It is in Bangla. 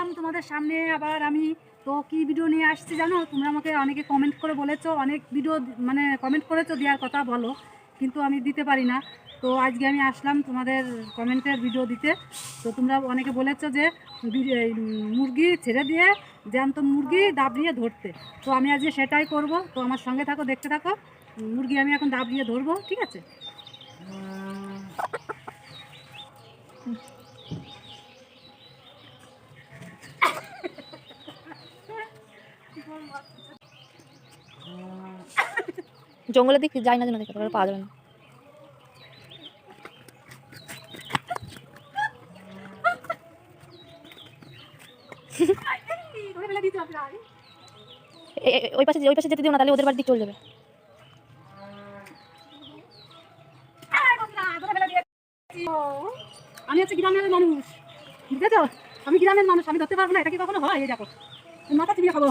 আসলাম তোমাদের সামনে আবার আমি। তো কি ভিডিও নিয়ে আসছি জানো? তোমরা আমাকে অনেকে কমেন্ট করে বলেছো, অনেক ভিডিও মানে কমেন্ট করেছো দেওয়ার কথা বলো, কিন্তু আমি দিতে পারি না। তো আজকে আমি আসলাম তোমাদের কমেন্টের ভিডিও দিতে। তো তোমরা অনেকে বলেছো যে মুরগি ছেড়ে দিয়ে জ্যান্ত মুরগি দাবড়িয়ে ধরতে। তো আমি আজকে সেটাই করব। তো আমার সঙ্গে থাকো, দেখতে থাকো। মুরগি আমি এখন দাবড়িয়ে ধরবো, ঠিক আছে? জঙ্গলের দিক যাই না যেন দেখতে পাওয়া যাবে না। ওই পাশে যেতে দিও না, তাহলে ওদের বাড়ি দিক চলে যাবে। আমি হচ্ছে গ্রামের মানুষ, বুঝেছো? আমি গ্রামের মানুষ, আমি ধরতে পারবো না, এটা কি কখনো হয়? এই দেখো মাথা চিবিয়ে খাবো।